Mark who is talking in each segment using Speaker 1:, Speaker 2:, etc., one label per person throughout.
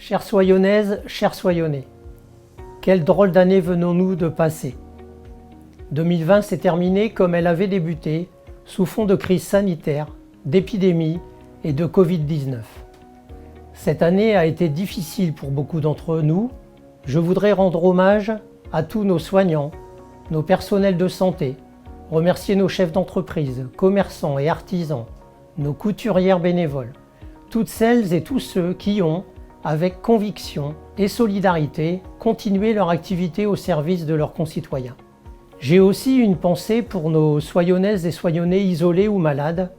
Speaker 1: Chères Soyonnaises, chers Soyonnais, quelle drôle d'année venons-nous de passer. 2020 s'est terminée comme elle avait débuté, sous fond de crise sanitaire, d'épidémie et de Covid-19. Cette année a été difficile pour beaucoup d'entre nous. Je voudrais rendre hommage à tous nos soignants, nos personnels de santé, remercier nos chefs d'entreprise, commerçants et artisans, nos couturières bénévoles, toutes celles et tous ceux qui ont, avec conviction et solidarité, continué leur activité au service de leurs concitoyens. J'ai aussi une pensée pour nos Soyonnaises et Soyonnais isolés ou malades,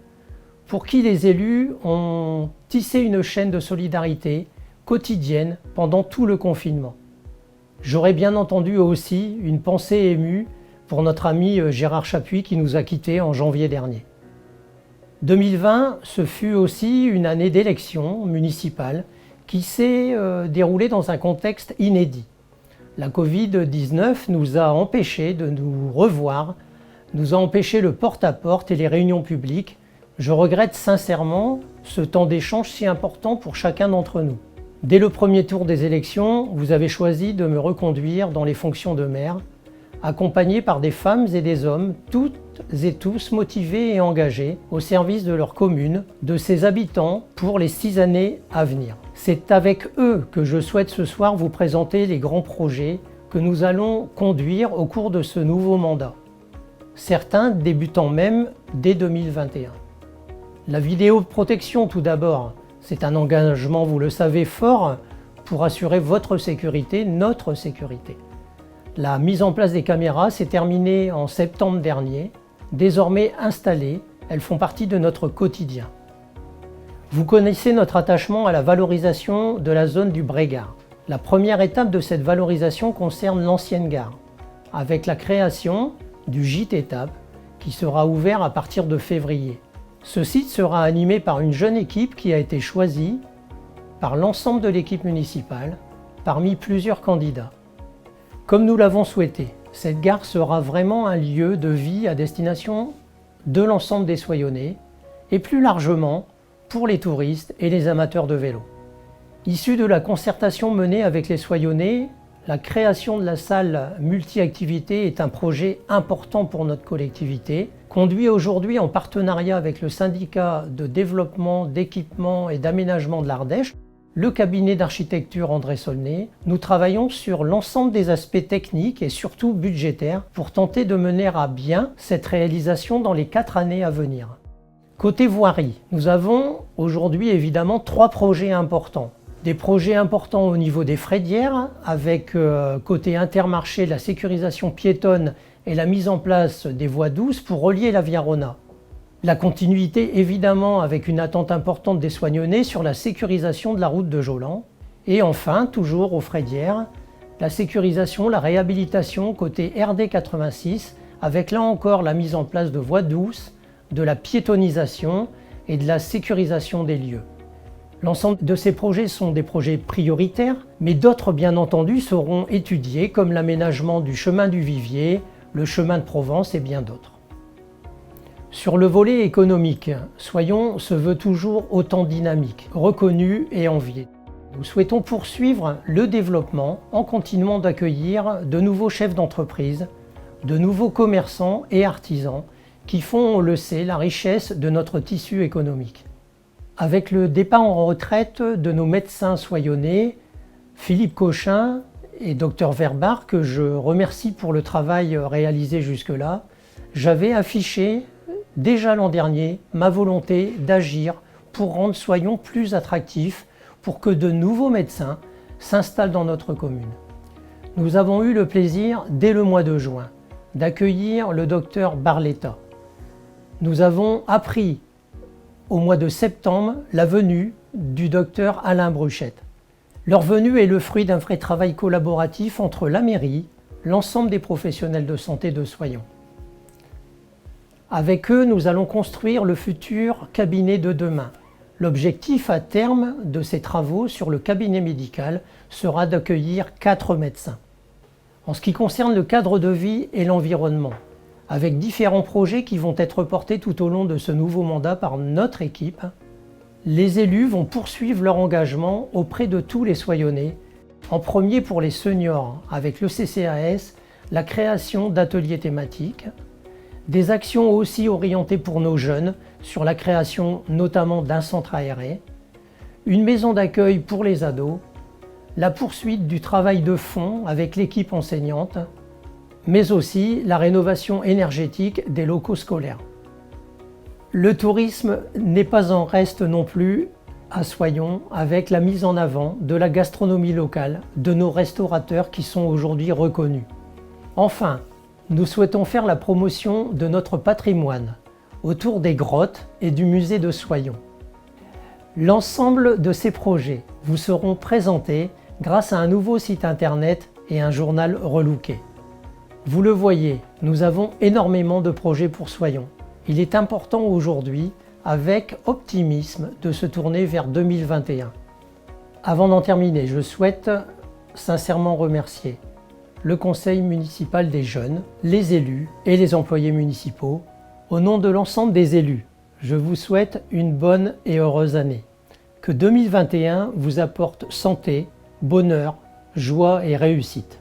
Speaker 1: pour qui les élus ont tissé une chaîne de solidarité quotidienne pendant tout le confinement. J'aurais bien entendu aussi une pensée émue pour notre ami Gérard Chapuis qui nous a quittés en janvier dernier. 2020, ce fut aussi une année d'élection municipale qui s'est déroulée dans un contexte inédit. La Covid-19 nous a empêchés de nous revoir, nous a empêché le porte-à-porte et les réunions publiques. Je regrette sincèrement ce temps d'échange si important pour chacun d'entre nous. Dès le premier tour des élections, vous avez choisi de me reconduire dans les fonctions de maire, accompagné par des femmes et des hommes, toutes et tous motivés et engagés au service de leur commune, de ses habitants pour les 6 années à venir. C'est avec eux que je souhaite ce soir vous présenter les grands projets que nous allons conduire au cours de ce nouveau mandat. Certains débutant même dès 2021. La vidéoprotection tout d'abord, c'est un engagement, vous le savez, fort pour assurer votre sécurité, notre sécurité. La mise en place des caméras s'est terminée en septembre dernier. Désormais installées, elles font partie de notre quotidien. Vous connaissez notre attachement à la valorisation de la zone du Brégard. La première étape de cette valorisation concerne l'ancienne gare, avec la création du gîte étape qui sera ouvert à partir de février. Ce site sera animé par une jeune équipe qui a été choisie par l'ensemble de l'équipe municipale, parmi plusieurs candidats. Comme nous l'avons souhaité, cette gare sera vraiment un lieu de vie à destination de l'ensemble des Soyonnais et plus largement pour les touristes et les amateurs de vélo. Issu de la concertation menée avec les Soyonnais, la création de la salle multi-activités est un projet important pour notre collectivité, conduit aujourd'hui en partenariat avec le syndicat de développement, d'équipement et d'aménagement de l'Ardèche, le cabinet d'architecture André Saulnier. Nous travaillons sur l'ensemble des aspects techniques et surtout budgétaires pour tenter de mener à bien cette réalisation dans les 4 années à venir. Côté voirie, nous avons aujourd'hui évidemment 3 projets importants. Des projets importants au niveau des Frédières, avec côté Intermarché la sécurisation piétonne et la mise en place des voies douces pour relier la Via Rona. La continuité évidemment avec une attente importante des Soyonnais sur la sécurisation de la route de Jolan. Et enfin, toujours aux Frédières, la sécurisation, la réhabilitation côté RD 86 avec là encore la mise en place de voies douces, de la piétonisation et de la sécurisation des lieux. L'ensemble de ces projets sont des projets prioritaires, mais d'autres bien entendu seront étudiés comme l'aménagement du chemin du Vivier, le chemin de Provence et bien d'autres. Sur le volet économique, Soyons se veut toujours autant dynamique, reconnu et envié. Nous souhaitons poursuivre le développement en continuant d'accueillir de nouveaux chefs d'entreprise, de nouveaux commerçants et artisans qui font, on le sait, la richesse de notre tissu économique. Avec le départ en retraite de nos médecins soyonnais, Philippe Cochin et Dr Verbar, que je remercie pour le travail réalisé jusque-là, j'avais affiché déjà l'an dernier ma volonté d'agir pour rendre Soyons plus attractifs, pour que de nouveaux médecins s'installent dans notre commune. Nous avons eu le plaisir, dès le mois de juin, d'accueillir le docteur Barletta. Nous avons appris au mois de septembre la venue du docteur Alain Bruchette. Leur venue est le fruit d'un vrai travail collaboratif entre la mairie, l'ensemble des professionnels de santé de Soyons. Avec eux, nous allons construire le futur cabinet de demain. L'objectif à terme de ces travaux sur le cabinet médical sera d'accueillir 4 médecins. En ce qui concerne le cadre de vie et l'environnement, avec différents projets qui vont être portés tout au long de ce nouveau mandat par notre équipe, Les élus vont poursuivre leur engagement auprès de tous les Soyonnais, en premier pour les seniors avec le CCAS, la création d'ateliers thématiques, des actions aussi orientées pour nos jeunes sur la création notamment d'un centre aéré, une maison d'accueil pour les ados, la poursuite du travail de fond avec l'équipe enseignante, mais aussi la rénovation énergétique des locaux scolaires. Le tourisme n'est pas en reste non plus à Soyons avec la mise en avant de la gastronomie locale, de nos restaurateurs qui sont aujourd'hui reconnus. Enfin, nous souhaitons faire la promotion de notre patrimoine autour des grottes et du musée de Soyons. L'ensemble de ces projets vous seront présentés grâce à un nouveau site internet et un journal relooké. Vous le voyez, nous avons énormément de projets pour Soyons. Il est important aujourd'hui, avec optimisme, de se tourner vers 2021. Avant d'en terminer, je souhaite sincèrement remercier le Conseil municipal des jeunes, les élus et les employés municipaux. Au nom de l'ensemble des élus, je vous souhaite une bonne et heureuse année. Que 2021 vous apporte santé, bonheur, joie et réussite.